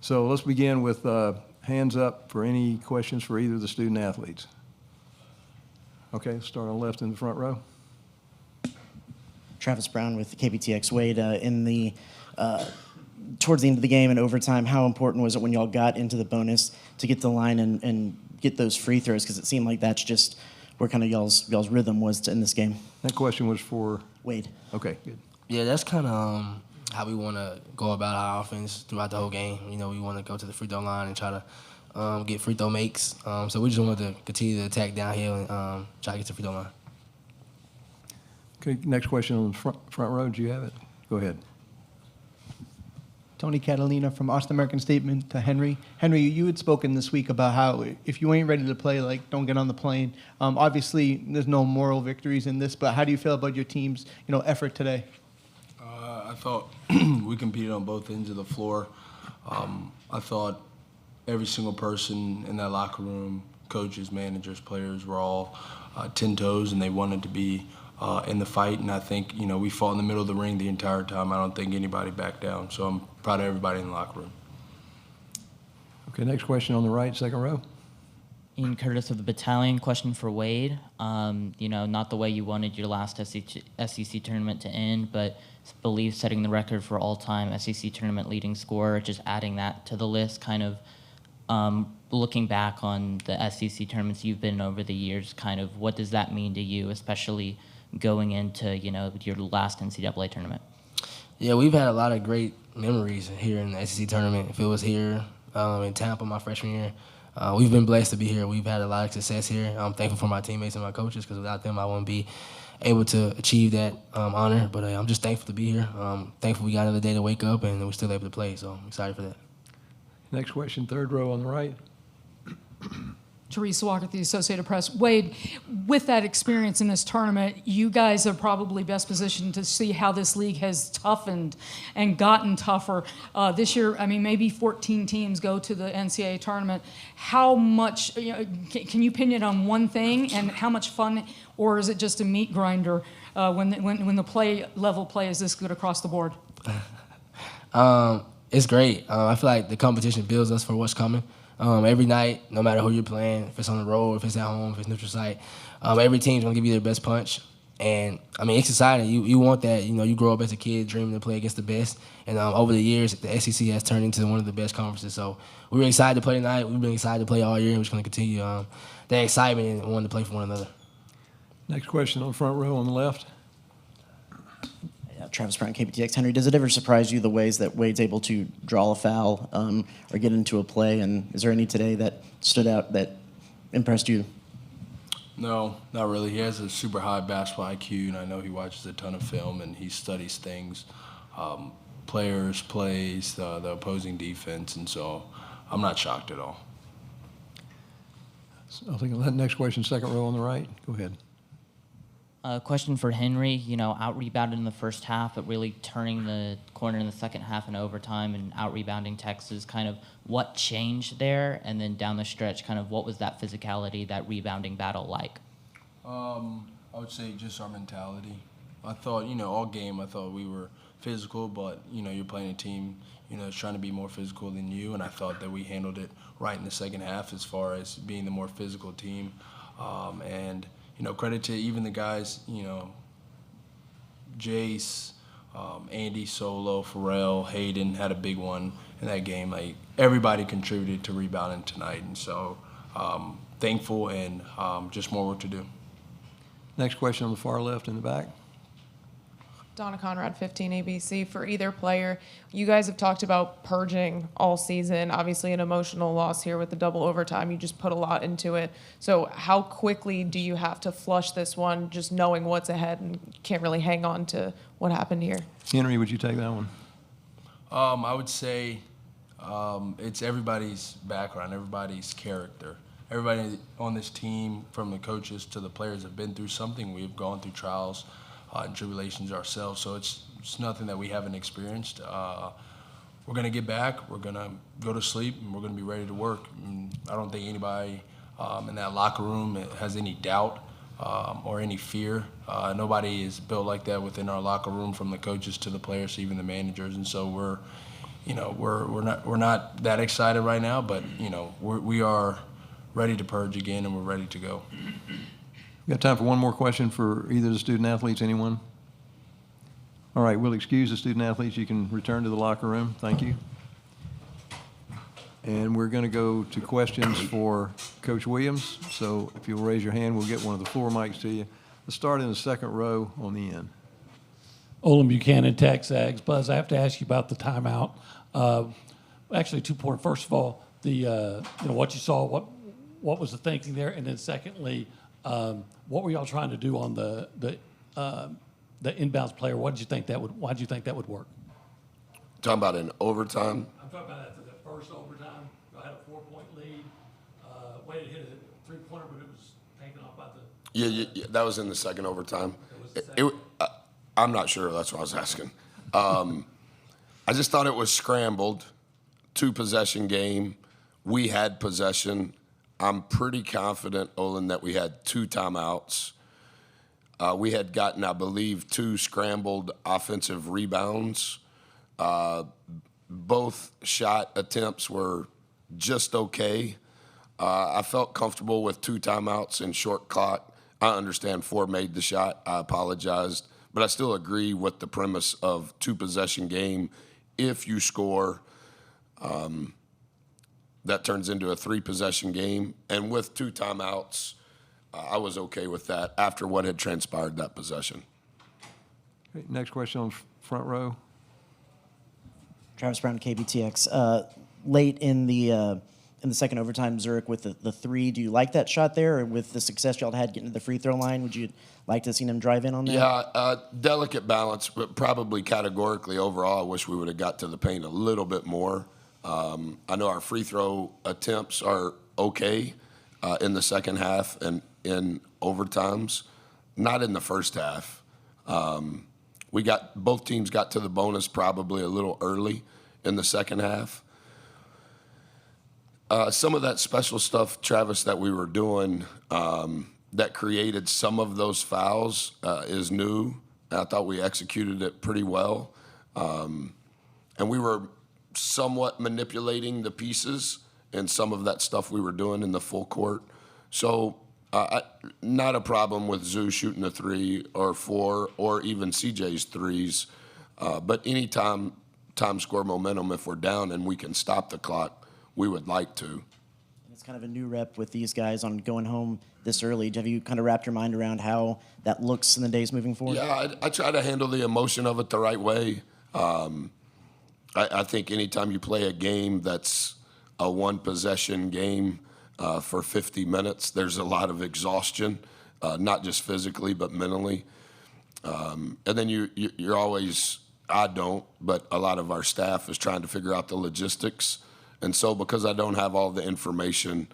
So let's begin with hands up for any questions for either of the student athletes. Okay, start on the left in the front row. Travis Brown with KBTX. Wade, towards the end of the game and overtime, how important was it when y'all got into the bonus to get the line and get those free throws? Because it seemed like that's just where kind of y'all's rhythm was in this game. That question was for Wade. Okay, good. Yeah, that's kind of how we want to go about our offense throughout the whole game. You know, we want to go to the free throw line and try to get free throw makes. So we just wanted to continue to attack downhill and try to get to the free throw line. Okay, next question on the front row. Do you have it? Go ahead. Tony Catalina from Austin American Statement to Henry. Henry, you had spoken this week about how if you ain't ready to play, like, don't get on the plane. Obviously, there's no moral victories in this, but how do you feel about your team's, effort today? I thought we competed on both ends of the floor. I thought every single person in that locker room, coaches, managers, players, were all 10 toes, and they wanted to be in the fight. And I think, we fought in the middle of the ring the entire time. I don't think anybody backed down. So I'm proud of everybody in the locker room. Okay, next question on the right, second row. Ian Curtis of the Battalion. Question for Wade. Not the way you wanted your last SEC tournament to end, but I believe setting the record for all-time SEC tournament leading scorer, just adding that to the list, kind of looking back on the SEC tournaments you've been in over the years, kind of what does that mean to you, especially going into, your last NCAA tournament? Yeah, we've had a lot of great memories here in the SEC tournament. If it was here in Tampa my freshman year, we've been blessed to be here. We've had a lot of success here. I'm thankful for my teammates and my coaches, because without them I wouldn't be able to achieve that honor. But I'm just thankful to be here. Thankful we got another day to wake up and we're still able to play, so I'm excited for that. Next question, third row on the right. Teresa Walker, the Associated Press. Wade, with that experience in this tournament, you guys are probably best positioned to see how this league has toughened and gotten tougher. This year, maybe 14 teams go to the NCAA tournament. How much, can you pin it on one thing, and how much fun, or is it just a meat grinder when the level play is this good across the board? It's great. I feel like the competition builds us for what's coming. Every night, no matter who you're playing, if it's on the road, if it's at home, if it's neutral site, every team's going to give you their best punch. And, it's exciting. You want that. You grow up as a kid dreaming to play against the best. And over the years, the SEC has turned into one of the best conferences. So we're excited to play tonight. We've been excited to play all year, and we're just going to continue that excitement and wanting to play for one another. Next question on the front row on the left. Travis Brown, KBTX. Henry, does it ever surprise you the ways that Wade's able to draw a foul or get into a play? And is there any today that stood out that impressed you? No, not really. He has a super high basketball IQ, and I know he watches a ton of film and he studies things, players, plays, the opposing defense, and so I'm not shocked at all. So I think that next question, second row on the right. Go ahead. Question for Henry. Out-rebounded in the first half, but really turning the corner in the second half in overtime and out-rebounding Texas. Kind of what changed there? And then down the stretch, kind of what was that physicality, that rebounding battle like? I would say just our mentality. I thought, all game I thought we were physical, but, you're playing a team, that's trying to be more physical than you, and I thought that we handled it right in the second half as far as being the more physical team. And credit to even the guys, Jace, Andy, Solo, Pharrell, Hayden had a big one in that game. Like, everybody contributed to rebounding tonight, and so thankful and just more work to do. Next question on the far left in the back. Donna Conrad, 15 ABC. For either player, you guys have talked about purging all season. Obviously an emotional loss here with the double overtime. You just put a lot into it. So how quickly do you have to flush this one, just knowing what's ahead and can't really hang on to what happened here? Henry, would you take that one? I would say it's everybody's background, everybody's character. Everybody on this team, from the coaches to the players, have been through something. We've gone through trials and tribulations ourselves, so it's nothing that we haven't experienced. We're going to get back, we're going to go to sleep, and we're going to be ready to work. And I don't think anybody in that locker room has any doubt or any fear. Nobody is built like that within our locker room, from the coaches to the players to even the managers, and so we're we're not that excited right now, but we are ready to purge again, and we're ready to go. We got time for one more question for either of the student athletes. Anyone? All right, we'll excuse the student athletes. You can return to the locker room. Thank you. And we're going to go to questions for Coach Williams. So if you'll raise your hand, we'll get one of the floor mics to you. Let's start in the second row on the end. Olin Buchanan, TexAgs. Buzz, I have to ask you about the timeout. Actually, 2 points. First of all, what you saw, what was the thinking there, and then secondly, what were y'all trying to do on the inbounds player? Why did you think that would work? Talking about in overtime. I'm talking about after the first overtime. Y'all had a 4-point lead. Wade hit a 3-pointer, but it was taken off by the. Yeah, that was in the second overtime. I'm not sure. That's what I was asking. I just thought it was scrambled, 2-possession game. We had possession. I'm pretty confident, Olin, that we had 2 timeouts. We had gotten, I believe, 2 scrambled offensive rebounds. Both shot attempts were just okay. I felt comfortable with 2 timeouts and short clock. I understand 4 made the shot. I apologized. But I still agree with the premise of 2-possession game. If you score, that turns into a 3-possession game. And with 2 timeouts, I was okay with that after what had transpired that possession. Okay, next question on front row. Travis Brown, KBTX. Late in the second overtime, Zurich with the 3. Do you like that shot there, or with the success y'all had getting to the free throw line? Would you like to see him drive in on that? Yeah, delicate balance, but probably categorically overall, I wish we would have got to the paint a little bit more. I know our free throw attempts are okay in the second half and in overtimes, not in the first half. Both teams got to the bonus probably a little early in the second half. Some of that special stuff, Travis, that we were doing that created some of those fouls is new. And I thought we executed it pretty well. And we were somewhat manipulating the pieces and some of that stuff we were doing in the full court. So not a problem with Zoo shooting a 3 or 4 or even CJ's 3s. But any time score momentum, if we're down and we can stop the clock, we would like to. It's kind of a new rep with these guys on going home this early. Have you kind of wrapped your mind around how that looks in the days moving forward? Yeah, I try to handle the emotion of it the right way. I think anytime you play a game that's a 1-possession game for 50 minutes, there's a lot of exhaustion, not just physically but mentally. And then you're always, I don't, but a lot of our staff is trying to figure out the logistics. And so because I don't have all the information,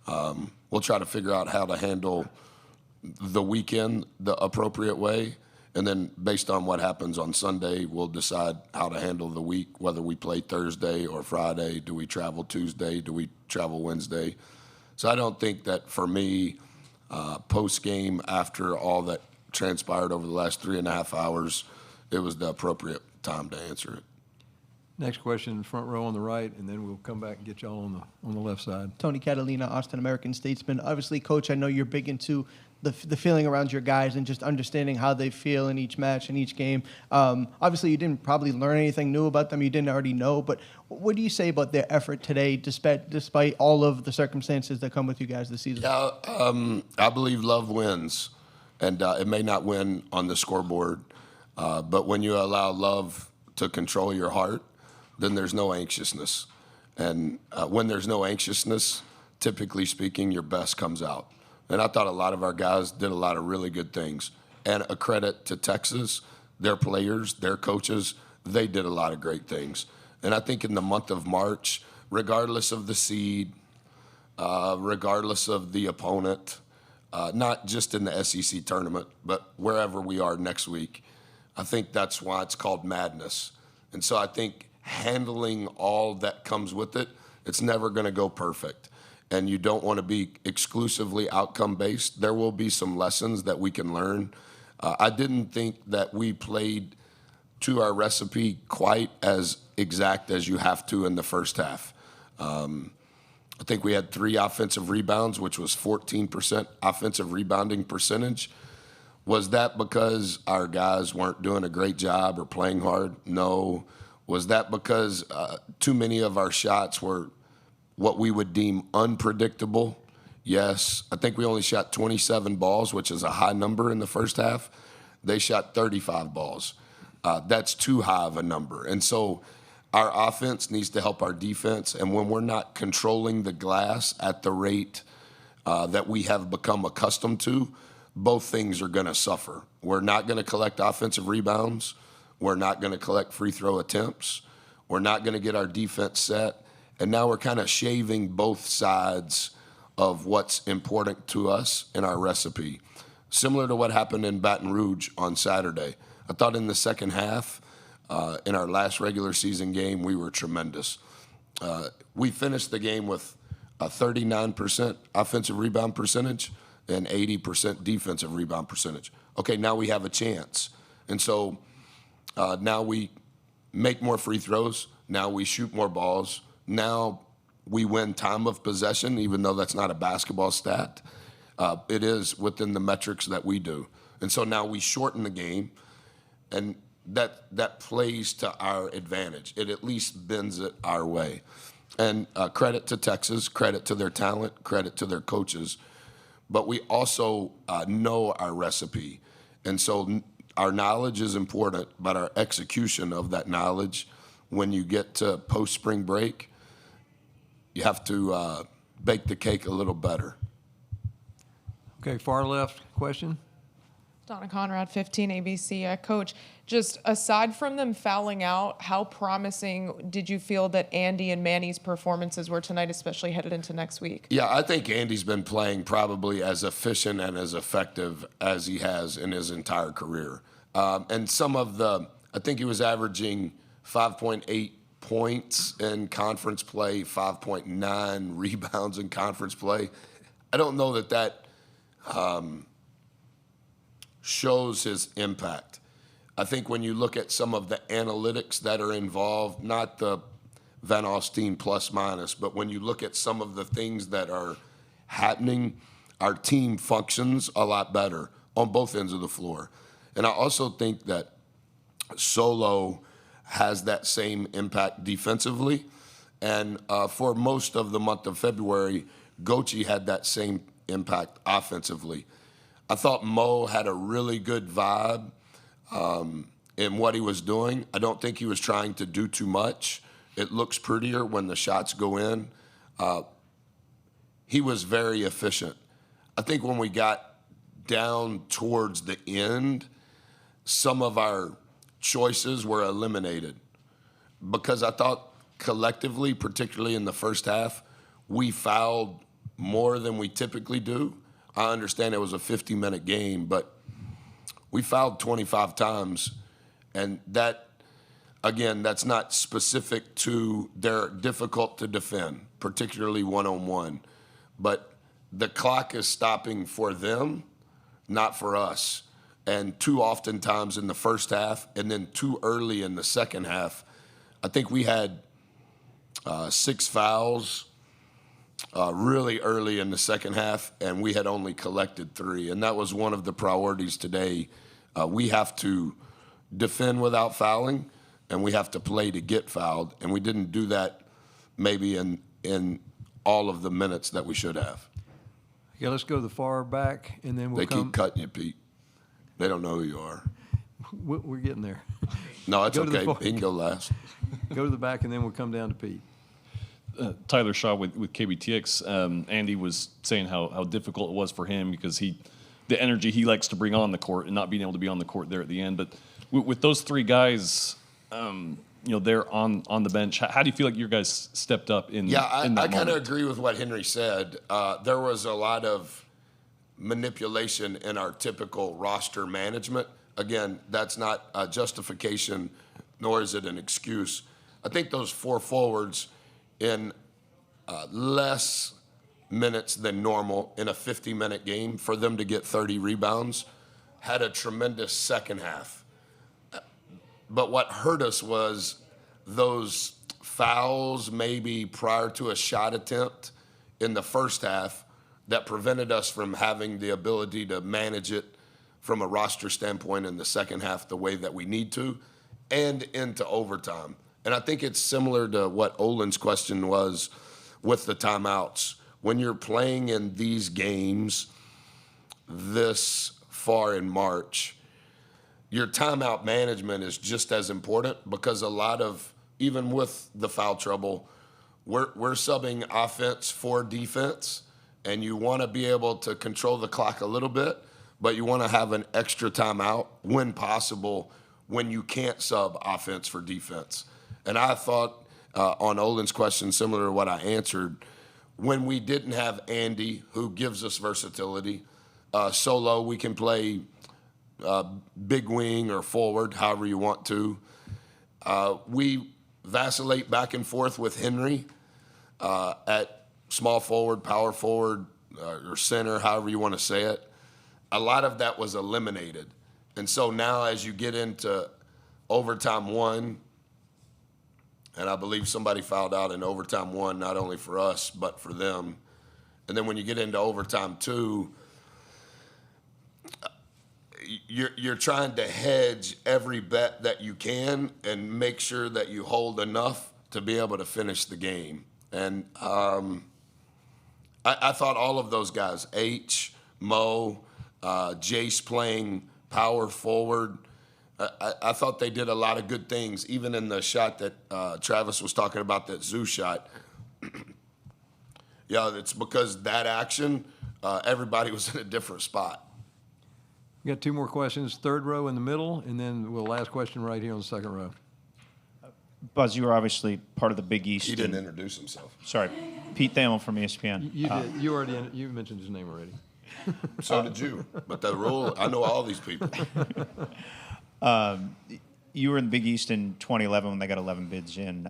we'll try to figure out how to handle the weekend the appropriate way. And then based on what happens on Sunday, we'll decide how to handle the week, whether we play Thursday or Friday. Do we travel Tuesday? Do we travel Wednesday? So I don't think that for me, post-game, after all that transpired over the last 3.5 hours, it was the appropriate time to answer it. Next question, front row on the right, and then we'll come back and get y'all on the left side. Tony Catalina, Austin American Statesman. Obviously, Coach, I know you're big into the feeling around your guys and just understanding how they feel in each match and each game. Obviously, you didn't probably learn anything new about them you didn't already know, but what do you say about their effort today, despite all of the circumstances that come with you guys this season? Yeah, I believe love wins, and it may not win on the scoreboard, but when you allow love to control your heart, then there's no anxiousness. And when there's no anxiousness, typically speaking, your best comes out. And I thought a lot of our guys did a lot of really good things. And a credit to Texas, their players, their coaches, they did a lot of great things. And I think in the month of March, regardless of the seed, regardless of the opponent, not just in the SEC tournament, but wherever we are next week, I think that's why it's called madness. And so I think handling all that comes with it, it's never going to go perfect. And you don't want to be exclusively outcome-based. There will be some lessons that we can learn. I didn't think that we played to our recipe quite as exact as you have to in the first half. I think we had 3 offensive rebounds, which was 14% offensive rebounding percentage. Was that because our guys weren't doing a great job or playing hard? No. Was that because too many of our shots were what we would deem unpredictable? Yes. I think we only shot 27 balls, which is a high number in the first half. They shot 35 balls. That's too high of a number. And so our offense needs to help our defense. And when we're not controlling the glass at the rate that we have become accustomed to, both things are going to suffer. We're not going to collect offensive rebounds. We're not going to collect free throw attempts. We're not going to get our defense set. And now we're kind of shaving both sides of what's important to us in our recipe. Similar to what happened in Baton Rouge on Saturday. I thought in the second half, in our last regular season game, we were tremendous. We finished the game with a 39% offensive rebound percentage and 80% defensive rebound percentage. Okay, now we have a chance. And so now we make more free throws. Now we shoot more balls. Now we win time of possession, even though that's not a basketball stat. It is within the metrics that we do. And so now we shorten the game, and that plays to our advantage. It at least bends it our way. And credit to Texas, credit to their talent, credit to their coaches. But we also know our recipe. And so our knowledge is important, but our execution of that knowledge, when you get to post-spring break, you have to bake the cake a little better. Okay, far left question. Donna Conrad, 15 ABC. Coach, just aside from them fouling out, how promising did you feel that Andy and Manny's performances were tonight, especially headed into next week? Yeah, I think Andy's been playing probably as efficient and as effective as he has in his entire career. And some of I think he was averaging 5.8 points in conference play, 5.9 rebounds in conference play. I don't know that shows his impact. I think when you look at some of the analytics that are involved, not the Van Alstyne plus minus, but when you look at some of the things that are happening, our team functions a lot better on both ends of the floor. And I also think that Solo has that same impact defensively. And for most of the month of February, Gochi had that same impact offensively. I thought Mo had a really good vibe in what he was doing. I don't think he was trying to do too much. It looks prettier when the shots go in. He was very efficient. I think when we got down towards the end, some of our choices were eliminated because I thought collectively, particularly in the first half, we fouled more than we typically do. I understand it was a 50-minute game, but we fouled 25 times, and that, again, that's not specific to they're difficult to defend, particularly one-on-one. But the clock is stopping for them, not for us. And too often times in the first half and then too early in the second half, I think we had 6 fouls really early in the second half, and we had only collected 3. And that was one of the priorities today. We have to defend without fouling, and we have to play to get fouled. And we didn't do that maybe in all of the minutes that we should have. Okay, let's go to the far back, and then we'll They come. keep cutting you, Pete. They don't know who you are. We're getting there. No, it's Go to the okay. far- He can go last. Go to the back, and then we'll come down to Pete. Tyler Shaw with KBTX. Andy was saying how difficult it was for him because the energy he likes to bring on the court and not being able to be on the court there at the end. But with those 3 guys, they're on the bench. How do you feel like your guys stepped up in? Yeah, I in that kind of moment? agree with what Henry said. There was a lot of manipulation in our typical roster management. Again, that's not a justification, nor is it an excuse. I think those 4 forwards in less minutes than normal in a 50-minute game, for them to get 30 rebounds, had a tremendous second half. But what hurt us was those fouls maybe prior to a shot attempt in the first half that prevented us from having the ability to manage it from a roster standpoint in the second half the way that we need to and into overtime. And I think it's similar to what Olin's question was with the timeouts. When you're playing in these games this far in March, your timeout management is just as important because a lot of, even with the foul trouble, we're subbing offense for defense, and you want to be able to control the clock a little bit, but you want to have an extra timeout when possible when you can't sub offense for defense. And I thought on Olin's question, similar to what I answered, when we didn't have Andy, who gives us versatility, solo, we can play big wing or forward, however you want to. We vacillate back and forth with Henry at small forward, power forward, or center, however you want to say it. A lot of that was eliminated. And so now as you get into overtime one, and I believe somebody fouled out in overtime one, not only for us, but for them. And then when you get into overtime two, you're trying to hedge every bet that you can and make sure that you hold enough to be able to finish the game. And I thought all of those guys, H, Mo, Jace playing power forward, I thought they did a lot of good things, even in the shot that Travis was talking about, that Zoo shot. Yeah, it's because that action, everybody was in a different spot. We got two more questions, third row in the middle, and then we'll last question right here on the second row. Buzz, you were obviously part of the Big East. He didn't introduce himself. Sorry. Pete Thamel from ESPN. You did. You mentioned his name already. So did you. But the rule, I know all these people. You were in the Big East in 2011 when they got 11 bids in.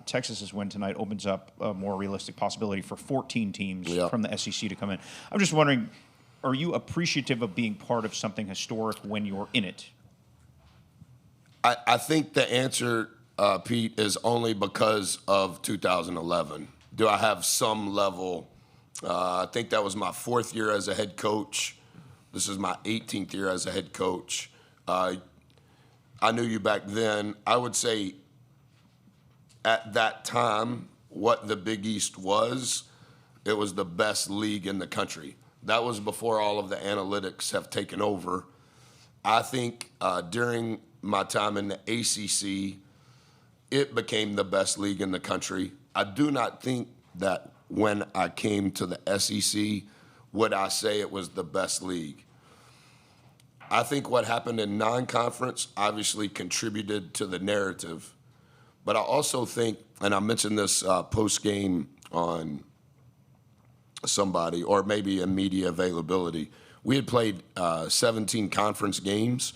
Texas's win tonight opens up a more realistic possibility for 14 teams from the SEC to come in. I'm just wondering, are you appreciative of being part of something historic when you're in it? I think the answer, Pete, is only because of 2011. Do I have some level? I think that was my 4th year as a head coach. This is my 18th year as a head coach. I knew you back then. I would say at that time, what the Big East was, it was the best league in the country. That was before all of the analytics have taken over. I think during my time in the ACC, it became the best league in the country. I do not think that when I came to the SEC would I say it was the best league. I think what happened in non-conference obviously contributed to the narrative. But I also think, and I mentioned this post-game on somebody, or maybe in media availability, we had played 17 conference games,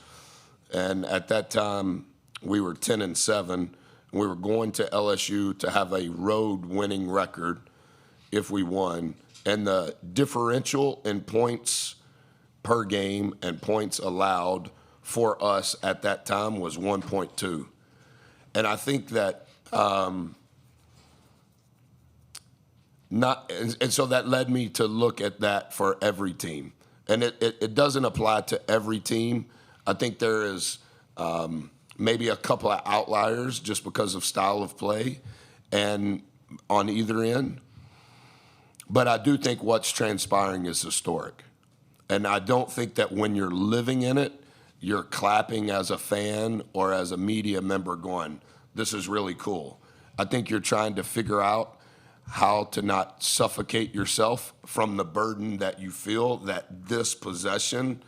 and at that time we were 10-7. And we were going to LSU to have a road winning record if we won. And the differential in points per game and points allowed for us at that time was 1.2. And I think that so that led me to look at that for every team. And it doesn't apply to every team. I think there is maybe a couple of outliers just because of style of play and on either end. But I do think what's transpiring is historic. And I don't think that when you're living in it, you're clapping as a fan or as a media member going, this is really cool. I think you're trying to figure out how to not suffocate yourself from the burden that you feel that this possession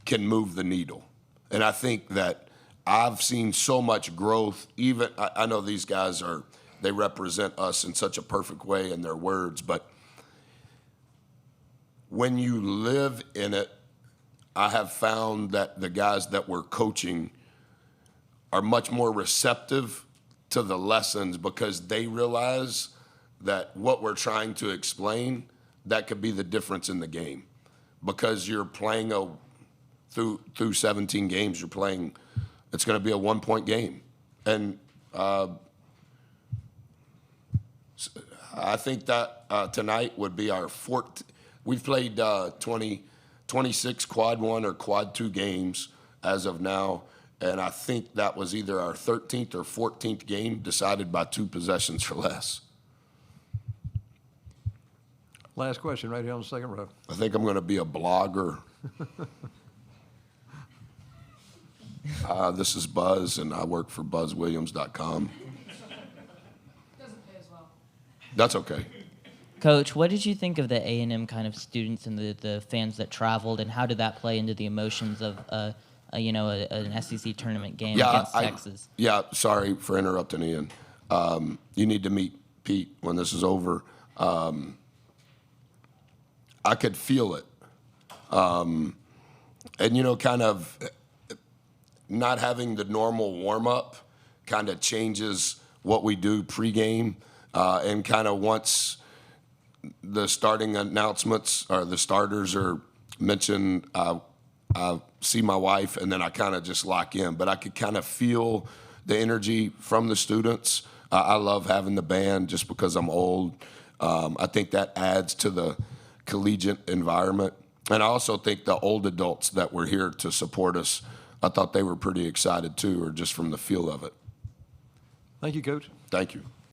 can move the needle. And I think that I've seen so much growth. Even I know these guys they represent us in such a perfect way in their words, but when you live in it, I have found that the guys that we're coaching are much more receptive to the lessons because they realize that what we're trying to explain, that could be the difference in the game. Because you're playing through 17 games, you're playing. It's going to be a 1-point game, and I think that tonight would be our fourth. We've played 26 quad 1 or quad 2 games as of now, and I think that was either our 13th or 14th game decided by 2 possessions or less. Last question right here on the second row. I think I'm going to be a blogger. This is Buzz, and I work for BuzzWilliams.com. Doesn't pay as well. That's okay. Coach, what did you think of the A&M kind of students and the fans that traveled, and how did that play into the emotions of an SEC tournament game against Texas? Yeah, sorry for interrupting, Ian. You need to meet Pete when this is over. I could feel it. And, kind of not having the normal warm-up kind of changes what we do pregame. And kind of once the starting announcements or the starters are mentioned, I see my wife, and then I kind of just lock in. But I could kind of feel the energy from the students. I love having the band just because I'm old. I think that adds to the collegiate environment. And I also think the old adults that were here to support us, I thought they were pretty excited too, or just from the feel of it. Thank you, Coach. Thank you.